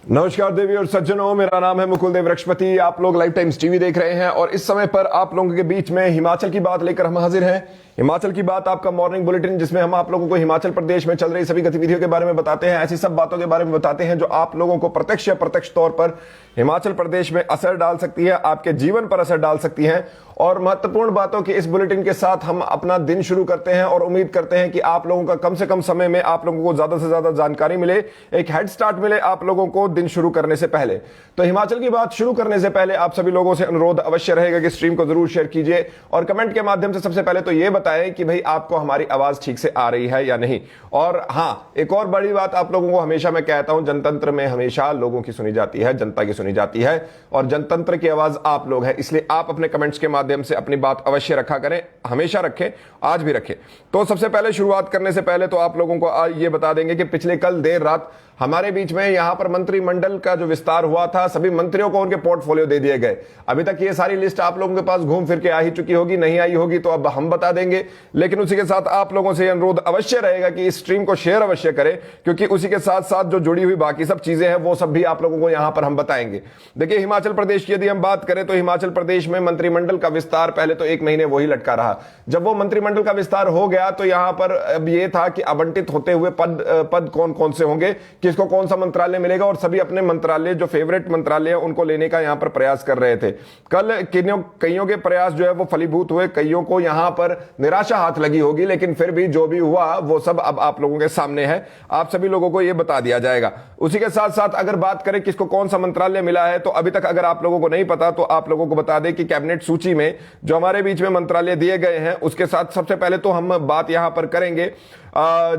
नमस्कार देवी और सज्जनों, मेरा नाम है मुकुल देव वृक्षपति। आप लोग लाइव टाइम्स टीवी देख रहे हैं और इस समय पर आप लोगों के बीच में हिमाचल की बात लेकर हम हाजिर हैं। हिमाचल की बात, आपका मॉर्निंग बुलेटिन, जिसमें हम आप लोगों को हिमाचल प्रदेश में चल रही सभी गतिविधियों के बारे में बताते हैं, ऐसी सब बातों के बारे में बताते हैं जो आप लोगों को प्रत्यक्ष या प्रत्यक्ष तौर पर हिमाचल प्रदेश में असर डाल सकती है, आपके जीवन पर असर डाल सकती है। और महत्वपूर्ण बातों के इस बुलेटिन के साथ हम अपना दिन शुरू करते हैं और उम्मीद करते हैं कि आप लोगों का कम से कम समय में आप लोगों को ज्यादा से ज्यादा जानकारी मिले, एक हेड स्टार्ट मिले आप लोगों को दिन शुरू करने से पहले। तो हिमाचल की बात शुरू करने से पहले आप सभी लोगों से अनुरोध अवश्य रहेगा कि स्ट्रीम को जरूर शेयर कीजिए और कमेंट के माध्यम से सबसे पहले तो यह बताएं कि भाई आपको हमारी आवाज ठीक से आ रही है या नहीं। और हां, एक और बड़ी बात आप लोगों को हमेशा मैं कहता हूं, जनतंत्र में हमेशा लोगों की सुनी जाती है, जनता की सुनी जाती है और जनतंत्र की आवाज आप लोग हैं। इसलिए आप अपने कमेंट्स के माध्यम से अपनी बात अवश्य रखा करें, हमेशा रखें, आज भी रखें। तो सबसे पहले शुरुआत करने से पहले तो आप लोगों को ये बता देंगे कि पिछले कल देर रात हमारे बीच में यहां पर मंत्रिमंडल का जो विस्तार हुआ था, सभी मंत्रियों को उनके पोर्टफोलियो दे दिए गए। अभी तक ये सारी लिस्ट आप लोगों के पास घूम फिर के आ ही चुकी होगी, नहीं आई होगी तो अब हम बता देंगे। लेकिन उसी के साथ आप लोगों से अनुरोध अवश्य रहेगा कि इस स्ट्रीम को शेयर अवश्य करें, क्योंकि उसी के साथ साथ जो जुड़ी हुई बाकी सब चीजें हैं वो सब भी आप लोगों को यहां पर हम बताएंगे। देखिए, हिमाचल प्रदेश की यदि हम बात करें तो हिमाचल प्रदेश में मंत्रिमंडल का विस्तार पहले तो 1 महीने वही लटका रहा। जब वो मंत्रिमंडल का विस्तार हो गया तो यहां पर अब ये था कि आवंटित होते हुए पद कौन कौन से होंगे, किसको कौन सा मंत्रालय मिलेगा, और सभी अपने मंत्रालय जो फेवरेट मंत्रालय है उनको लेने का यहां पर प्रयास कर रहे थे। कल कईयों के प्रयास जो है वो फलीभूत हुए, कईयों को यहां पर निराशा हाथ लगी होगी, लेकिन फिर भी जो भी हुआ वो सब अब आप लोगों के सामने है, आप सभी लोगों को यह बता दिया जाएगा। उसी के साथ साथ अगर बात करें किसको कौन सा मंत्रालय मिला है, तो अभी तक अगर आप लोगों को नहीं पता तो आप लोगों को बता दें कि कैबिनेट सूची में जो हमारे बीच में मंत्रालय दिए गए हैं उसके साथ सबसे पहले तो हम बात यहां पर करेंगे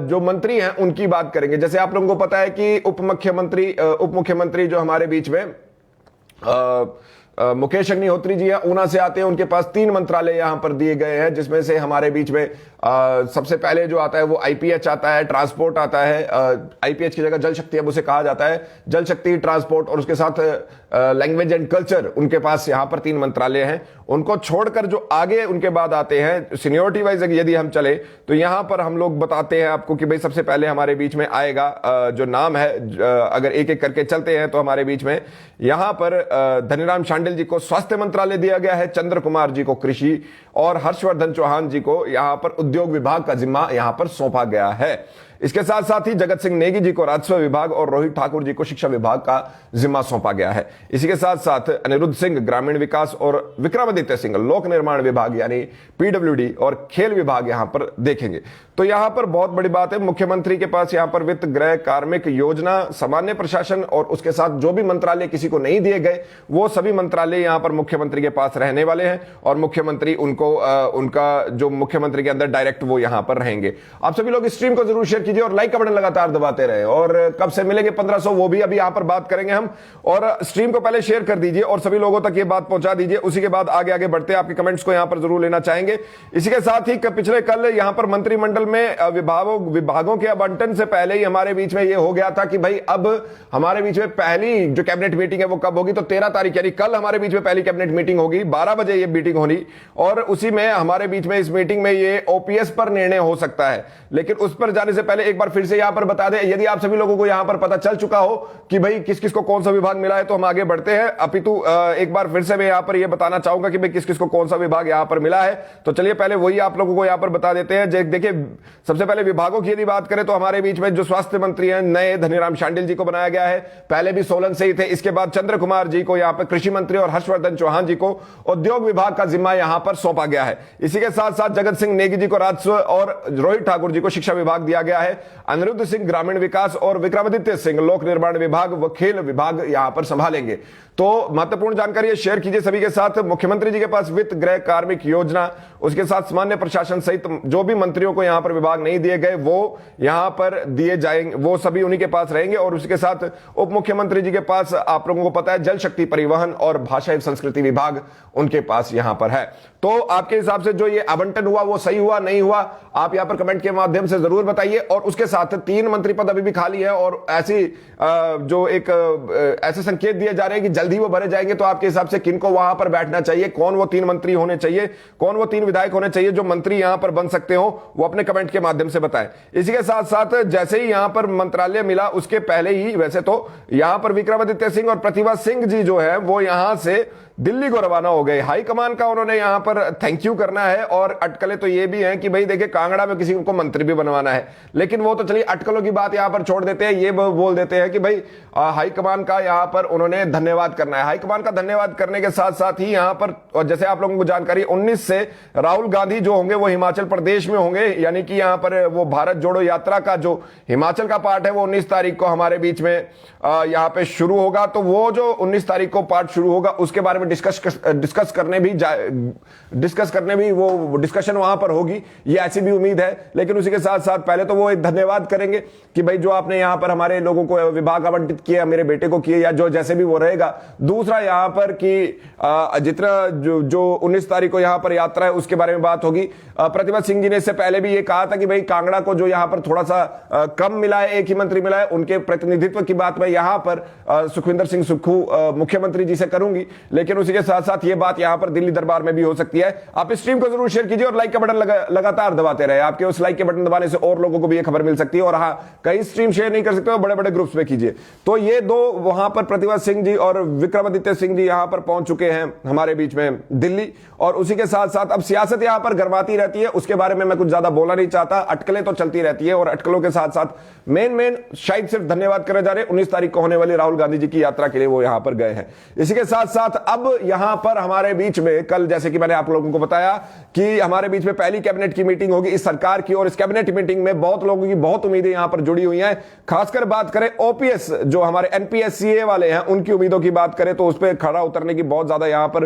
जो मंत्री हैं उनकी बात करेंगे। जैसे आप लोगों को पता है कि उप मुख्यमंत्री जो हमारे बीच में मुकेश अग्निहोत्री जी हैं, ऊना से आते हैं, उनके पास 3 मंत्रालय यहां पर दिए गए हैं, जिसमें से हमारे बीच में सबसे पहले जो आता है वो आईपीएच आता है, ट्रांसपोर्ट आता है। आईपीएच की जगह जल शक्ति अब उसे कहा जाता है, जल शक्ति, ट्रांसपोर्ट और उसके साथ लैंग्वेज एंड कल्चर, उनके पास यहां पर 3 मंत्रालय हैं। उनको छोड़कर जो आगे उनके बाद आते हैं सीनियोरिटी वाइज यदि हम चले तो यहां पर हम लोग बताते हैं आपको कि भाई सबसे पहले हमारे बीच में आएगा जो नाम है, अगर एक एक करके चलते हैं तो हमारे बीच में यहां पर धनीराम शांडिल जी को स्वास्थ्य मंत्रालय दिया गया है, चंद्र कुमार जी को कृषि और हर्षवर्धन चौहान जी को यहां पर उद्योग विभाग का जिम्मा यहां पर सौंपा गया है। इसके साथ साथ ही जगत सिंह नेगी जी को राजस्व विभाग और रोहित ठाकुर जी को शिक्षा विभाग का जिम्मा सौंपा गया है। इसी के साथ साथ अनिरुद्ध सिंह ग्रामीण विकास और विक्रमादित्य सिंह लोक निर्माण विभाग यानी पीडब्ल्यूडी और खेल विभाग यहां पर देखेंगे। तो यहां पर बहुत बड़ी बात है, मुख्यमंत्री के पास यहां पर वित्त, गृह, कार्मिक, योजना, सामान्य प्रशासन और उसके साथ जो भी मंत्रालय किसी को नहीं दिए गए वो सभी मंत्रालय यहां पर मुख्यमंत्री के पास रहने वाले हैं और मुख्यमंत्री उनको उनका जो मुख्यमंत्री के अंदर डायरेक्ट वो यहां पर रहेंगे। आप सभी लोग स्ट्रीम को जरूर शेयर कीजिए और लाइक का बटन लगातार दबाते रहे। और कब से मिलेंगे 1500 वो भी अभी यहां पर बात करेंगे हम। और स्ट्रीम को पहले शेयर कर दीजिए और सभी लोगों तक ये बात पहुंचा दीजिए, उसी के बाद आगे बढ़ते हैं, आपके कमेंट्स को यहां पर जरूर लेना चाहेंगे। इसी के साथ ही पिछले कल यहां पर मंत्रिमंडल में विभागों के आवंटन से पहले ही हमारे बीच में ये हो गया था कि भाई अब हमारे बीच में पहली जो कैबिनेट मीटिंग है वो कब होगी, तो 13 तारीख यानी कल हमारे बीच में पहली कैबिनेट मीटिंग होगी, 12 बजे ये मीटिंग होनी और उसी में हमारे बीच में इस मीटिंग में ये ओपीएस पर निर्णय हो सकता है। लेकिन उस पर जाने से पहले एक बार फिर से यहां पर बता दें, यदि आप सभी लोगों को यहां पर पता चल चुका हो कि भाई किस किस को कौन सा विभाग मिला है तो हम आगे बढ़ते हैं। अपितु एक बार फिर से मैं यहां पर यह बताना चाहूंगा कि भाई किस किस को कौन सा विभाग यहां पर मिला है, तो चलिए पहले वही आप लोगों को यहां पर बता देते हैं। देखिए, सबसे पहले विभागों की यदि बात करें तो हमारे बीच में जो स्वास्थ्य मंत्री हैं नए धनीराम शांडिल जी को बनाया गया है, पहले भी सोलन से ही थे। इसके बाद चंद्र कुमार जी को यहां पर कृषि मंत्री और हर्षवर्धन चौहान जी को उद्योग विभाग का जिम्मा यहां पर सौंपा गया है। इसी के साथ साथ जगत सिंह नेगी जी को राजस्व और रोहित ठाकुर जी को शिक्षा विभाग दिया गया है। अनिरुद्ध सिंह ग्रामीण विकास और विक्रमादित्य सिंह लोक निर्माण विभाग व खेल विभाग यहां पर संभालेंगे। तो महत्वपूर्ण जानकारी शेयर कीजिए सभी के साथ। मुख्यमंत्री जी के पास वित्त, गृह, कार्मिक, योजना, उसके साथ सामान्य प्रशासन सहित जो भी मंत्रियों को यहां पर विभाग नहीं दिए गए वो यहां पर दिए जाएंगे, वो सभी उन्हीं के पास रहेंगे। और उसके साथ उप मुख्यमंत्री जी के पास आप लोगों को पता है जल शक्ति, परिवहन और भाषा एवं संस्कृति विभाग उनके पास यहां पर है। तो आपके हिसाब से जो ये आवंटन हुआ वो सही हुआ, नहीं हुआ, आप यहां पर कमेंट के माध्यम से जरूर बताइए। और और उसके साथ 3 मंत्री पद अभी भी खाली है और ऐसी जो एक ऐसे संकेत दिए जा रहे हैं कि जल्दी वो भरे जाएंगे। तो आपके हिसाब से किनको वहां पर बैठना चाहिए, कौन वो 3 मंत्री होने चाहिए, कौन वो 3 विधायक होने चाहिए जो मंत्री यहां पर बन सकते हो, वो अपने कमेंट के माध्यम से बताएं। इसी के साथ साथ जैसे ही यहां पर मंत्रालय मिला उसके पहले ही वैसे तो यहां पर विक्रमादित्य सिंह और प्रतिभा सिंह जी जो है वो यहां से दिल्ली को रवाना हो गए। हाईकमान का उन्होंने यहां पर थैंक यू करना है और अटकलें तो ये भी हैं कि भाई देखिए कांगड़ा में किसी को मंत्री भी बनवाना है, लेकिन वो तो चलिए अटकलों की बात यहां पर छोड़ देते हैं। ये बोल देते हैं कि भाई हाईकमान का यहां पर उन्होंने धन्यवाद करना है। हाईकमान का धन्यवाद करने के साथ साथ ही यहां पर, और जैसे आप लोगों को जानकारी 19 से राहुल गांधी जो होंगे वो हिमाचल प्रदेश में होंगे, यानी कि यहां पर वो भारत जोड़ो यात्रा का जो हिमाचल का पार्ट है वो 19 तारीख को हमारे बीच में यहां पे शुरू होगा। तो वो जो 19 तारीख को पार्ट शुरू होगा उसके बारे में डिस्कस करने भी वो डिस्कशन वहां पर होगी, ये ऐसी भी उम्मीद है। लेकिन उसी के साथ साथ पहले तो वो एक धन्यवाद करेंगे कि भाई जो आपने यहां पर हमारे लोगों को विभाग आवंटित किया, मेरे बेटे को किए या जो जैसे भी वो रहेगा। दूसरा यहां पर कि जितना जो 19 तारीख को यहां पर यात्रा है उसके बारे में बात होगी। प्रतिभा सिंह जी ने इससे पहले भी ये कहा था कि भाई कांगड़ा को जो यहां पर थोड़ा सा कम मिला है, एक ही मंत्री मिला है, उनके प्रतिनिधित्व की बात मैं यहां पर सुखविंदर सिंह सुक्खू मुख्यमंत्री जी से करूंगी। लेकिन उसी के साथ साथ ये बात यहां पर दिल्ली दरबार में भी हो सकती है। आप इस स्ट्रीम को जरूर शेयर कीजिए और लाइक का बटन लगातार दबाते रहे। आपके उस लाइक के बटन दबाने से और लोगों को भी ये खबर मिल सकती है। और हाँ, कई स्ट्रीम शेयर नहीं कर सकते हो, बड़े बड़े ग्रुप्स में कीजिए। तो ये दो वहां पर प्रतिभा सिंह जी और विक्रमादित्य सिंह जी यहां पर पहुंच चुके हैं हमारे बीच में दिल्ली। और उसी के साथ साथ अब सियासत यहां पर गरमाती रहती है, उसके बारे में मैं कुछ ज्यादा बोलना नहीं चाहता। अटकलें तो चलती रहती है और अटकलों के साथ साथ मेन शायद सिर्फ धन्यवाद करे जा रहे 19 तारीख को होने वाली राहुल गांधी जी की यात्रा के लिए वो यहां पर गए हैं। इसी के साथ साथ अब यहां पर हमारे बीच में कल, जैसे कि मैंने आप लोगों को बताया कि हमारे बीच में पहली कैबिनेट की मीटिंग होगी इस सरकार की, और इस कैबिनेट मीटिंग में बहुत लोगों की बहुत उम्मीदें यहां पर जुड़ी हुई हैं। खासकर बात करें ओपीएस जो हमारे एनपीएससीए वाले हैं उनकी उम्मीदों की बात करें तो उस पर खड़ा उतरने की बहुत ज्यादा यहां पर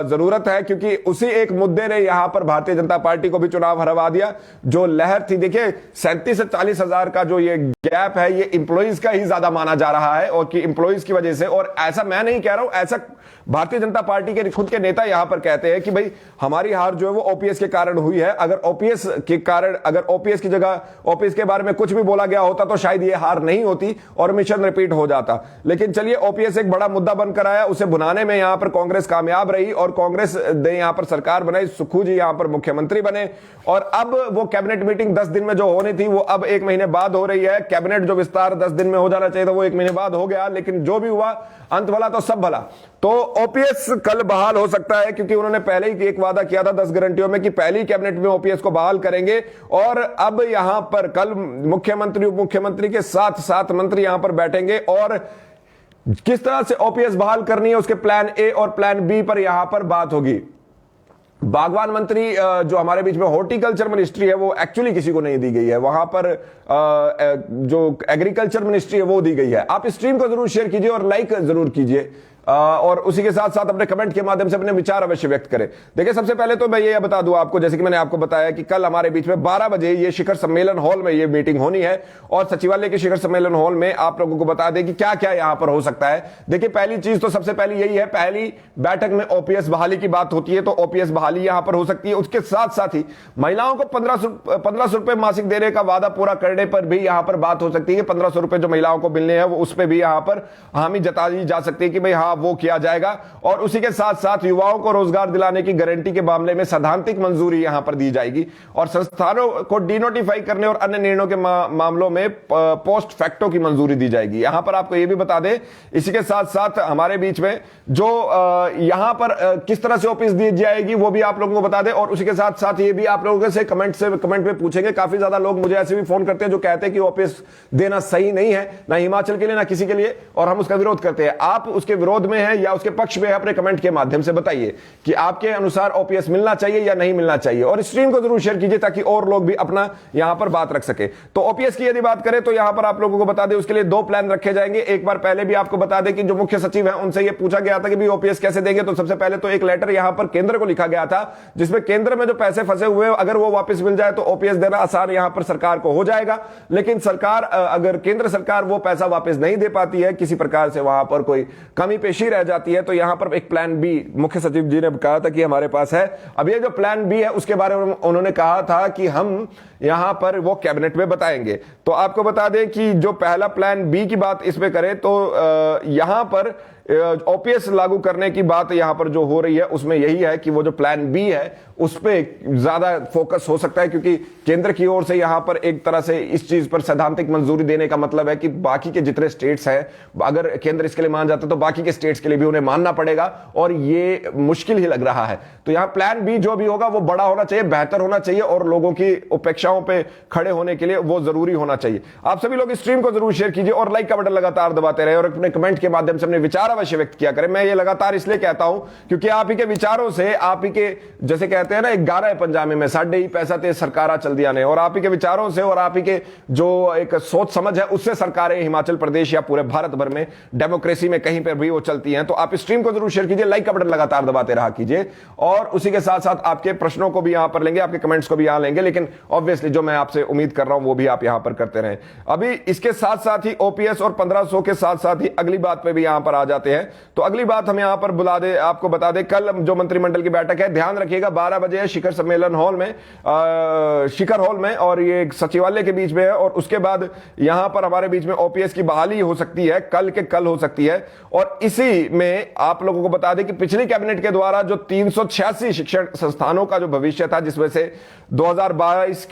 जरूरत है, क्योंकि उसी एक मुद्दे ने यहां पर भारतीय जनता पार्टी को भी चुनाव हरवा दिया। जो लहर थी, देखिए 37 से 40 हजार का जो ये गैप है ये इंप्लॉइज का ही ज्यादा माना जा रहा है, और कि इंप्लॉइज की वजह से, और ऐसा मैं नहीं कह रहा हूं, ऐसा भारतीय जनता पार्टी के खुद के नेता यहां पर कहते हैं कि भाई हमारी हार जो है वो ओपीएस के कारण हुई है। अगर ओपीएस के कारण, अगर ओपीएस की जगह ओपीएस के बारे में कुछ भी बोला गया होता तो शायद ये हार नहीं होती और मिशन रिपीट हो जाता। लेकिन चलिए, ओपीएस एक बड़ा मुद्दा बनकर आया, उसे भुनाने में यहां पर कांग्रेस कामयाब रही और कांग्रेस ने यहां पर सरकार बनाई, सुक्खू जी यहां पर मुख्यमंत्री बने। और अब वो कैबिनेट मीटिंग 10 दिन में जो होनी थी वो अब 1 महीने बाद हो रही है। कैबिनेट जो विस्तार 10 दिन में हो जाना चाहिए था वो 1 महीने बाद हो गया। लेकिन जो भी हुआ, अंत भला तो सब भला। तो ओपीएस कल बहाल हो सकता है, क्योंकि उन्होंने पहले ही एक वादा किया था 10 गारंटियों में कि पहली कैबिनेट में ओपीएस को बहाल करेंगे। और अब यहां पर कल मुख्यमंत्री उप मुख्यमंत्री के साथ 7 मंत्री यहां पर बैठेंगे और किस तरह से ओपीएस बहाल करनी है उसके प्लान ए और प्लान बी पर यहां पर बात होगी। बागवान मंत्री जो हमारे बीच में हॉर्टिकल्चर मिनिस्ट्री है वो एक्चुअली किसी को नहीं दी गई है, वहां पर जो एग्रीकल्चर मिनिस्ट्री है वो दी गई है। आप इस स्ट्रीम को जरूर शेयर कीजिए और लाइक जरूर कीजिए, और उसी के साथ साथ अपने कमेंट के माध्यम से अपने विचार अवश्य व्यक्त करें। देखिए, सबसे पहले तो मैं ये बता दूं आपको, जैसे कि मैंने आपको बताया कि कल हमारे बीच में 12 बजे ये शिखर सम्मेलन हॉल में ये मीटिंग होनी है, और सचिवालय के शिखर सम्मेलन हॉल में आप लोगों को बता दें कि क्या क्या यहां पर हो सकता है। देखिए, पहली चीज तो सबसे पहली यही है, पहली बैठक में ओपीएस बहाली की बात होती है तो ओपीएस बहाली यहां पर हो सकती है। उसके साथ साथ ही महिलाओं को 1500 रुपए मासिक देने का वादा पूरा करने पर भी यहां पर बात हो सकती है। 1500 रुपए जो महिलाओं को मिलने हैं वो उस पर भी यहां पर हामी जताई जा सकती है कि भाई हाँ वो किया जाएगा। और उसी के साथ साथ युवाओं को रोजगार दिलाने की गारंटी के मामले में सैद्धांतिक मंजूरी यहां पर दी जाएगी, और संस्थानों को डिनोटिफाई करने और अन्य निर्णयों के मामलों में पोस्ट फैक्टो की मंजूरी दी जाएगी। यहां पर आपको यह भी बता दें, इसी के साथ साथ हमारे बीच में जो यहां पर किस तरह से ओपीएस दी जाएगी वो भी आप लोगों को बता दें। और उसी के साथ साथ ये भी आप लोगों से कमेंट में पूछेंगे। काफी ज्यादा लोग मुझे ऐसे भी फोन करते हैं जो कहते हैं कि ओपीएस देना सही नहीं है, ना हिमाचल के लिए ना किसी के लिए, और हम उसका विरोध करते हैं। आप उसके विरोध में हैं या उसके पक्ष में अपने कमेंट के माध्यम से बताइए कि आपके अनुसार ओपीएस मिलना चाहिए या नहीं मिलना चाहिए, और स्ट्रीम को जरूर शेयर कीजिए ताकि और लोग भी अपना यहां पर बात रख सके। तो ओपीएस की यदि बात करें तो यहां पर आप लोगों को बता दें उसके लिए 2 प्लान रखे जाएंगे। एक बार पहले भी आपको बता दें कि जो मुख्य सचिव है उनसे यह पूछा गया था कि भी ओपीएस कैसे देंगे, तो सबसे पहले तो एक लेटर यहां पर केंद्र को लिखा गया था जिसमें केंद्र में जो पैसे फंसे हुए अगर वो वापस मिल जाए तो ओपीएस देना आसान यहां पर सरकार को हो जाएगा। लेकिन सरकार, अगर केंद्र सरकार वो पैसा वापस नहीं दे पाती है, किसी प्रकार से वहां पर कोई कमी पेशी कमोबेशी रह जाती है तो यहां पर एक प्लान बी मुख्य सचिव जी ने कहा था कि हमारे पास है। अब ये जो प्लान बी है उसके बारे में उन्होंने कहा था कि हम यहां पर वो कैबिनेट में बताएंगे। तो आपको बता दें कि जो पहला प्लान बी की बात इसमें करें तो यहां पर ओपीएस लागू करने की बात यहां पर जो हो रही है उसमें यही है कि वो जो प्लान बी है उस पर ज्यादा फोकस हो सकता है, क्योंकि केंद्र की ओर से यहां पर एक तरह से इस चीज पर सैद्धांतिक मंजूरी देने का मतलब है कि बाकी के जितने स्टेट्स हैं, अगर केंद्र इसके लिए मान जाता तो बाकी के स्टेट्स के लिए भी उन्हें मानना पड़ेगा और ये मुश्किल ही लग रहा है। तो यहां प्लान बी जो भी होगा वो बड़ा होना चाहिए, बेहतर होना चाहिए और लोगों की उपेक्षाओं पर खड़े होने के लिए वो जरूरी होना चाहिए। आप सभी लोग स्ट्रीम को जरूर शेयर कीजिए और लाइक का बटन लगातार दबाते रहे और अपने कमेंट के माध्यम से अपने विचार अवश्य व्यक्त किया करें। मैं ये लगातार इसलिए कहता हूं क्योंकि आप ही के विचारों से, आप ही के जैसे कहते हैं ना 11 पंजाबी में साढ़े ही पैसा ते सरकारा चल दिया ने, और आप ही के विचारों से और आप ही के जो एक सोच समझ है उससे सरकारें हिमाचल प्रदेश या पूरे भारत भर में डेमोक्रेसी में कहीं पर भी वो चलती हैं। तो आप स्ट्रीम को जरूर शेयर कीजिए, लाइक का बटन लगातार दबाते रहा कीजिए और उसी के साथ साथ आपके प्रश्नों को भी यहां पर लेंगे, आपके कमेंट्स को भी यहां लेंगे, लेकिन ऑब्वियसली जो मैं आपसे उम्मीद कर रहा हूं वो भी आप यहां पर करते रहें। अभी इसके साथ साथ ही ओपीएस और 1500 के साथ साथ ही अगली बात पे भी यहां पर आ जाते हैं। तो अगली बात हम यहां पर बुला दे, आपको बता दे, कल जो मंत्रिमंडल की बैठक है, ध्यान रखिएगा 12 बजे शिखर सम्मेलन हॉल में, शिखर हॉल में, और ये सचिवालय के बीच में है। और उसके बाद यहां पर हमारे बीच में ओपीएस की बहाली हो सकती है, कल के कल हो सकती है। और इसी में आप लोगों को बता दें कि पिछली कैबिनेट के द्वारा जो 386 शिक्षण संस्थानों का जो भविष्य था, जिसमें से 2022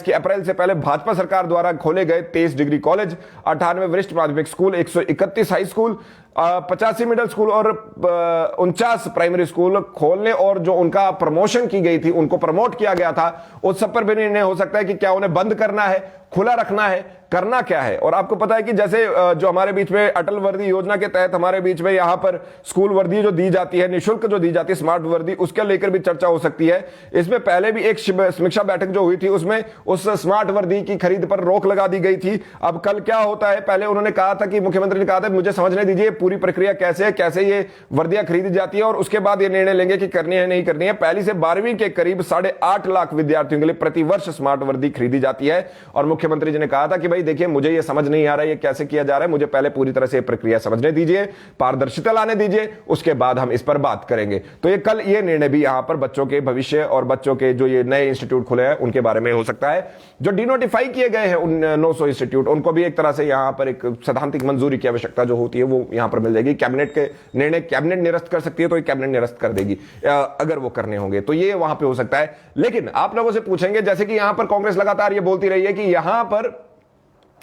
के अप्रैल से पहले भाजपा सरकार द्वारा खोले गए 23 डिग्री कॉलेज, 98 वरिष्ठ माध्यमिक school, 131 high school, 85 middle school और 49 प्राइमरी स्कूल खोलने और जो उनका प्रमोशन की गई थी, उनको प्रमोट किया गया था, उस सब पर भी निर्णय हो सकता है कि क्या उन्हें बंद करना है, खुला रखना है, करना क्या है। और आपको पता है कि जैसे जो हमारे बीच में अटल वर्दी योजना के तहत हमारे बीच में यहां पर स्कूल वर्दी जो दी जाती है, निःशुल्क जो दी जाती है स्मार्ट वर्दी, उसके लेकर भी चर्चा हो सकती है। इसमें पहले भी एक समीक्षा बैठक जो हुई थी उसमें उस स्मार्ट वर्दी की खरीद पर रोक लगा दी गई थी। अब कल क्या होता है, पहले उन्होंने कहा था कि मुख्यमंत्री ने कहा था मुझे समझने दीजिए पूरी प्रक्रिया कैसे है, कैसे ये वर्दियां खरीदी जाती है और उसके बाद ये निर्णय लेंगे कि करनी है नहीं करनी है। पहली से 12वीं के करीब 8.5 लाख विद्यार्थियों के लिए प्रतिवर्ष स्मार्ट वर्दी खरीदी जाती है। और मुख्यमंत्री जी ने कहा था कि भाई देखिए मुझे ये समझ नहीं आ रहा है ये कैसे किया जा रहा है, मुझे पहले पूरी तरह से प्रक्रिया समझने दीजिए, पारदर्शिता लाने दीजिए, उसके बाद हम इस पर बात करेंगे। तो ये कल ये निर्णय भी यहां पर बच्चों के भविष्य और बच्चों के जो ये नए इंस्टीट्यूट खुले हैं उनके बारे में हो सकता है। जो डिनोटिफाई किए गए हैं उन 900 इंस्टीट्यूट, उनको भी एक तरह से यहां पर एक सैद्धांतिक मंजूरी की आवश्यकता जो होती है वो यहां पर मिल जाएगी। कैबिनेट के निर्णय कैबिनेट निरस्त कर सकती है तो कैबिनेट निरस्त कर देगी अगर वो करने होंगे, तो ये वहां पे हो सकता है। लेकिन आप लोगों से पूछेंगे, जैसे कि यहां पर कांग्रेस लगातार ये बोलती रही है कि यहां पर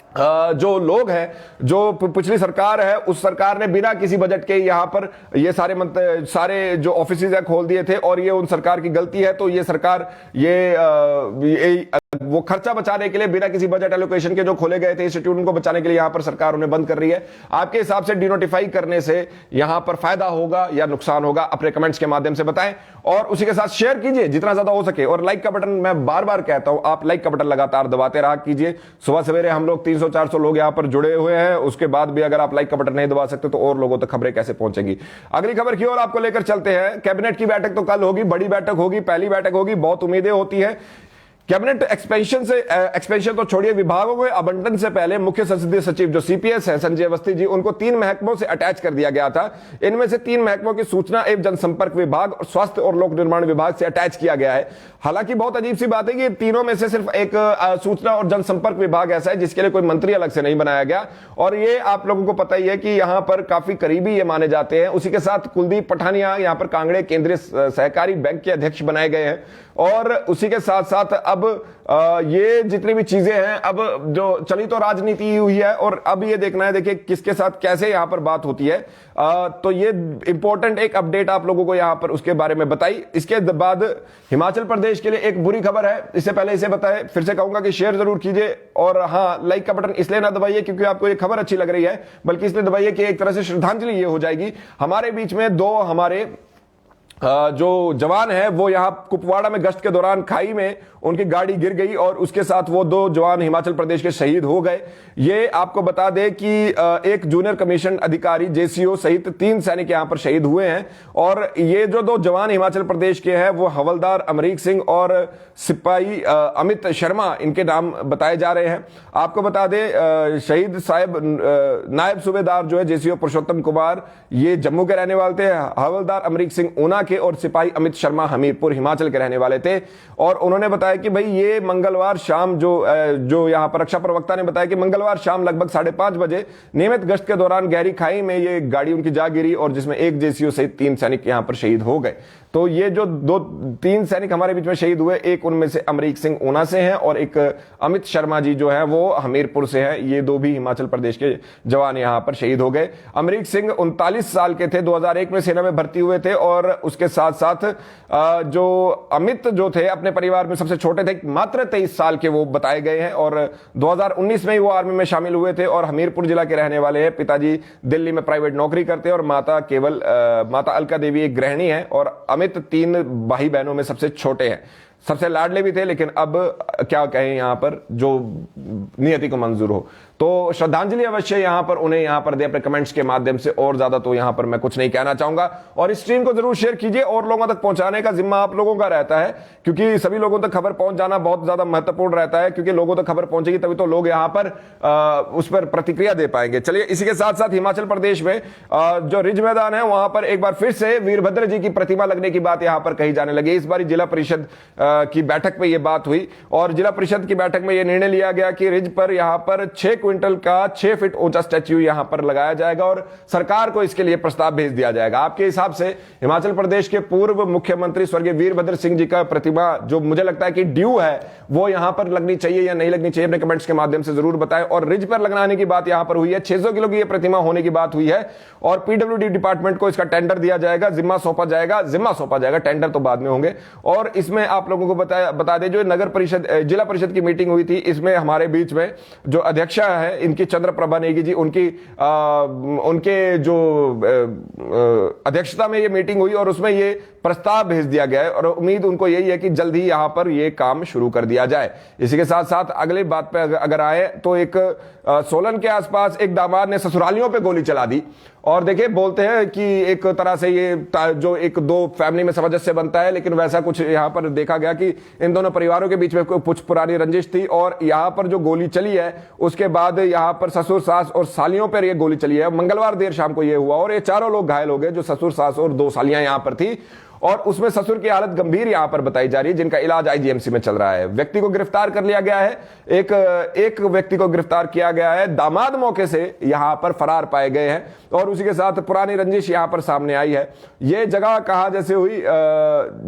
जो लोग हैं, जो पिछली सरकार है उस सरकार ने बिना किसी बजट के यहां पर ये सारे जो ऑफिसेज है खोल दिए थे और ये उन सरकार की गलती है। तो ये सरकार ये वो खर्चा बचाने के लिए बिना किसी बजट एलोकेशन के जो खोले गए थे इंस्टीट्यूट, उनको बचाने के लिए यहां पर सरकार उन्हें बंद कर रही है। आपके हिसाब से डिनोटिफाई करने से यहां पर फायदा होगा या नुकसान होगा? अपने कमेंट्स के माध्यम से बताएं और उसी के साथ शेयर कीजिए जितना ज्यादा हो सके। और लाइक का बटन मैं बार बार कहता हूं, आप लाइक का बटन लगातार दबाते रहा कीजिए। सुबह सवेरे हम लोग 300-400 लोग यहां पर जुड़े हुए हैं, उसके बाद भी अगर आप लाइक का बटन नहीं दबा सकते तो और लोगों तक खबरें कैसे पहुंचेंगी। अगली खबर की ओर आपको लेकर चलते हैं। कैबिनेट की बैठक तो कल होगी, बड़ी बैठक होगी, पहली बैठक होगी, बहुत उम्मीदें होती है। कैबिनेट एक्सपेंशन तो छोड़िए, विभागों के आवंटन से पहले मुख्य संसदीय सचिव जो सीपीएस है संजय अवस्थी जी, उनको 3 महकमों से अटैच कर दिया गया था। इनमें से 3 महकमों की सूचना एवं जनसंपर्क विभाग और स्वास्थ्य और लोक निर्माण विभाग से अटैच किया गया है। हालांकि बहुत अजीब सी बात है कि तीनों में से सिर्फ एक सूचना और जनसंपर्क विभाग ऐसा है जिसके लिए कोई मंत्री अलग से नहीं बनाया गया, और ये आप लोगों को पता ही है कि यहां पर काफी करीबी ये माने जाते हैं। उसी के साथ कुलदीप पठानिया यहां पर कांगड़े केंद्रीय सहकारी बैंक के अध्यक्ष बनाए गए हैं। और उसी के साथ साथ अब ये जितनी भी चीजें हैं, अब जो चली तो राजनीति हुई है और अब ये देखना है, देखिए किसके साथ कैसे यहां पर बात होती है। तो ये इंपॉर्टेंट एक अपडेट आप लोगों को यहां पर उसके बारे में बताई। इसके बाद हिमाचल प्रदेश के लिए एक बुरी खबर है। इससे पहले इसे बताए, फिर से कहूंगा कि शेयर जरूर कीजिए और हाँ, लाइक का बटन इसलिए ना दबाइए क्योंकि आपको ये खबर अच्छी लग रही है, बल्कि इसलिए दबाइए कि एक तरह से श्रद्धांजलि ये हो जाएगी। हमारे बीच में 2 हमारे जो जवान है वो यहां कुपवाड़ा में गश्त के दौरान खाई में उनकी गाड़ी गिर गई और उसके साथ वो 2 जवान हिमाचल प्रदेश के शहीद हो गए। ये आपको बता दें कि एक जूनियर कमीशन अधिकारी जेसीओ सहित 3 सैनिक यहां पर शहीद हुए हैं और ये जो 2 जवान हिमाचल प्रदेश के हैं वो हवलदार अमरीक सिंह और सिपाही अमित शर्मा इनके नाम बताए जा रहे हैं। आपको बता दें शहीद साहब नायब सूबेदार जो है जेसीओ पुरुषोत्तम कुमार ये जम्मू के रहने वाले थे, हवलदार अमरीक सिंह ऊना के और सिपाही अमित शर्मा हमीरपुर हिमाचल के रहने वाले थे। और उन्होंने बताया कि भाई ये मंगलवार शाम जो यहां पर रक्षा प्रवक्ता ने बताया कि मंगलवार शाम लगभग 5:30 बजे नियमित गश्त के दौरान गहरी खाई में ये गाड़ी उनकी जा गिरी और जिसमें एक जेसीओ सहित 3 सैनिक यहां पर शहीद हो गए। तो ये जो 3 सैनिक हमारे बीच में शहीद हुए, एक उनमें से अमरीक सिंह ऊना से हैं और एक अमित शर्मा जी जो है वो हमीरपुर से हैं। ये 2 भी हिमाचल प्रदेश के जवान यहां पर शहीद हो गए। अमरीक सिंह 39 साल के थे, 2001 में सेना में भर्ती हुए थे और उसके साथ साथ जो अमित जो थे अपने परिवार में सबसे छोटे थे, मात्र 23 साल के वो बताए गए हैं और 2019 में ही वो आर्मी में शामिल हुए थे और हमीरपुर जिला के रहने वाले हैं। पिताजी दिल्ली में प्राइवेट नौकरी करते हैं और माता अलका देवी एक गृहिणी है और अमित 3 भाई बहनों में सबसे छोटे हैं, सबसे लाडले भी थे, लेकिन अब क्या कहें यहां पर जो नियति को मंजूर हो। तो श्रद्धांजलि अवश्य यहां पर उन्हें यहां पर दे अपने कमेंट्स के माध्यम से, और ज्यादा तो यहां पर मैं कुछ नहीं कहना चाहूंगा। और इस स्ट्रीम को जरूर शेयर कीजिए और लोगों तक पहुंचाने का जिम्मा आप लोगों का रहता है, क्योंकि सभी लोगों तक खबर पहुंच जाना बहुत ज्यादा महत्वपूर्ण रहता है, क्योंकि लोगों तक खबर पहुंचेगी तभी तो लोग यहां पर उस पर प्रतिक्रिया दे पाएंगे। चलिए इसी के साथ साथ हिमाचल प्रदेश में जो रिज मैदान है वहां पर एक बार फिर से वीरभद्र जी की प्रतिमा लगने की बात यहां पर कही जाने लगी। इस बार जिला परिषद की बैठक में यह बात हुई और जिला परिषद की बैठक में यह निर्णय लिया गया कि रिज पर यहां पर 6 क्विंटल का 6 फीट ऊंचा स्टैच्यू यहां पर लगाया जाएगा और सरकार को इसके लिए प्रस्ताव भेज दिया जाएगा। आपके हिसाब से हिमाचल प्रदेश के पूर्व मुख्यमंत्री स्वर्गीय वीरभद्र सिंह जी का प्रतिमा जो मुझे लगता है कि ड्यू है वो यहां पर लगनी चाहिए या नहीं लगनी चाहिए, अपने कमेंट्स के माध्यम से जरूर बताएं। और रिज पर लगाने की बात यहां पर हुई है, 600 किलो की यह प्रतिमा होने की बात हुई है और पीडब्ल्यूडी डिपार्टमेंट को इसका टेंडर दिया जाएगा, जिम्मा सौंपा जाएगा, टेंडर तो बाद में होंगे। और इसमें आप लोगों को बता दें जो नगर परिषद जिला परिषद की मीटिंग हुई थी, इसमें हमारे बीच में जो अध्यक्षा है इनकी चंद्रप्रभा नेगी जी, उनके जो अध्यक्षता में ये मीटिंग हुई और उसमें ये प्रस्ताव भेज दिया गया है और उम्मीद उनको यही है कि जल्द ही यहां पर ये काम शुरू कर दिया जाए। इसी के साथ साथ अगली बात पे अगर आए तो एक सोलन के आसपास एक दामाद ने ससुरालियों पे गोली चला दी और देखिए बोलते हैं कि एक तरह से ये जो एक 2 फैमिली में सामंजस्य बनता है, लेकिन वैसा कुछ यहां पर देखा गया कि इन दोनों परिवारों के बीच में कुछ पुरानी रंजिश थी और यहां पर जो गोली चली है उसके बाद यहां पर ससुर सास और सालियों पर ये गोली चली है। मंगलवार देर शाम को ये हुआ और ये 4 लोग घायल हो गए, जो ससुर सास और 2 सालियां यहां पर थी और उसमें ससुर की हालत गंभीर यहां पर बताई जा रही है, जिनका इलाज आईजीएमसी में चल रहा है। व्यक्ति को गिरफ्तार कर लिया गया है, एक व्यक्ति को गिरफ्तार किया गया है, दामाद मौके से यहां पर फरार पाए गए हैं और उसी के साथ पुरानी रंजिश यहां पर सामने आई है। ये जगह कहां जैसे हुई,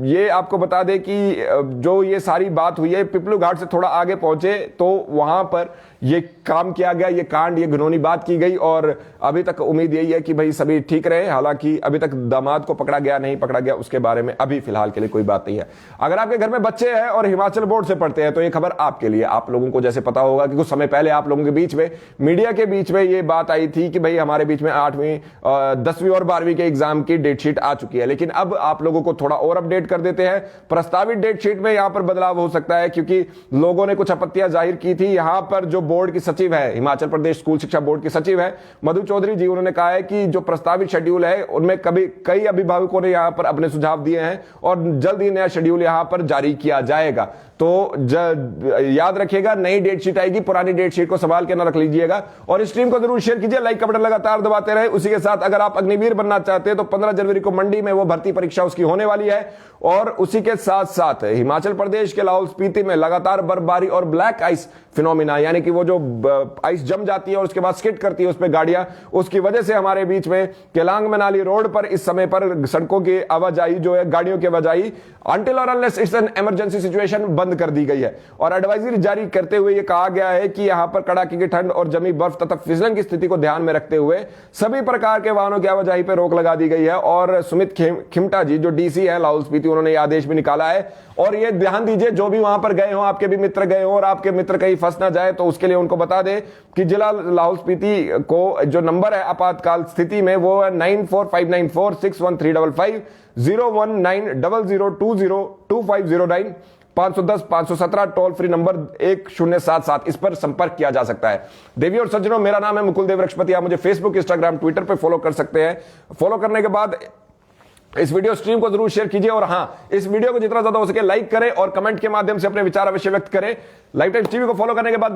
ये आपको बता दें कि जो ये सारी बात हुई है पिपलू घाट से थोड़ा आगे पहुंचे तो वहां पर ये काम किया गया, ये कांड, ये घिनौनी बात की गई और अभी तक उम्मीद यही है कि भाई सभी ठीक रहे। हालांकि अभी तक दामाद को पकड़ा गया नहीं पकड़ा गया उसके बारे में अभी फिलहाल के लिए कोई बात नहीं है। अगर आपके घर में बच्चे हैं और हिमाचल बोर्ड से पढ़ते हैं तो ये खबर आपके लिए, आप लोगों को जैसे पता होगा कि कुछ समय पहले आप लोगों के बीच में मीडिया के बीच में ये बात आई थी कि भाई हमारे बीच में 8वीं 10वीं और 12वीं के एग्जाम की डेट शीट आ चुकी है, लेकिन अब आप लोगों को थोड़ा और अपडेट कर देते हैं। प्रस्तावित डेट शीट में यहां पर बदलाव हो सकता है क्योंकि लोगों ने कुछ आपत्तियां जाहिर की थी। यहां पर जो बोर्ड की सचिव है, हिमाचल प्रदेश स्कूल शिक्षा बोर्ड की सचिव है मधु चौधरी जी, उन्होंने कहा है कि जो प्रस्तावित शेड्यूल है उनमें कई अभिभावकों ने यहां पर अपने सुझाव दिए हैं और जल्द ही नया शेड्यूल यहां पर जारी किया जाएगा। तो याद रखिएगा नई डेट शीट आएगी, पुरानी डेट शीट को संभाल के ना रख लीजिएगा और इस स्ट्रीम को जरूर शेयर कीजिए, लाइक का बटन लगातार दबाते रहे। उसी के साथ अगर आप अग्निवीर बनना चाहते हैं तो 15 जनवरी को मंडी में वो भर्ती परीक्षा उसकी होने वाली है और उसी के साथ साथ हिमाचल प्रदेश के लाहौल स्पीति में लगातार बर्फबारी और ब्लैक आइस फिनोमिना, यानी कि वो जो आइस जम जाती है और उसके बाद स्किड करती है उस पर गाड़ियां, उसकी वजह से हमारे बीच में केलांग मनाली रोड पर इस समय पर सड़कों की आवाजाही जो है, गाड़ियों की आवाजाही अनटिल और unless it's an emergency situation बंद कर दी गई है और एडवाइजरी जारी करते हुए यह कहा गया है कि यहां पर कड़ाके की ठंड और जमी बर्फ तथा फिसलन की स्थिति को ध्यान में रखते हुए सभी प्रकार के वाहनों की आवाजाही पर रोक लगा दी गई है। और सुमित खिमटा जी जो डीसी है लाहौल स्पीति, उन्होंने यह आदेश भी निकाला है और यह ध्यान दीजिए जो भी वहां पर गए हो, आपके भी मित्र गए हो और आपके मित्र कहीं फंस ना जाए तो उसके लिए उनको बता दें कि जिला लाहौल स्पीति को जो नंबर है आपातकाल स्थिति में वो है 9459461355 01900202509 510-517 टोल फ्री नंबर 1077, इस पर संपर्क किया जा सकता है। देवी और सज्जनों, मेरा नाम है मुकुल देव रक्षपति। आप मुझे फेसबुक, इंस्टाग्राम, ट्विटर पे फॉलो कर सकते हैं। फॉलो करने के बाद इस वीडियो स्ट्रीम को जरूर शेयर कीजिए और हां, इस वीडियो को जितना ज्यादा हो सके लाइक करें और कमेंट के माध्यम से अपने विचार अवश्य व्यक्त करें। लाइफ टाइम्स टीवी को फॉलो करने के बाद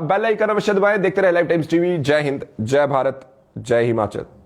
बेल आइकन अवश्य दबाएं। देखते रहे लाइफ टाइम्स टीवी। जय हिंद, जय भारत, जय हिमाचल।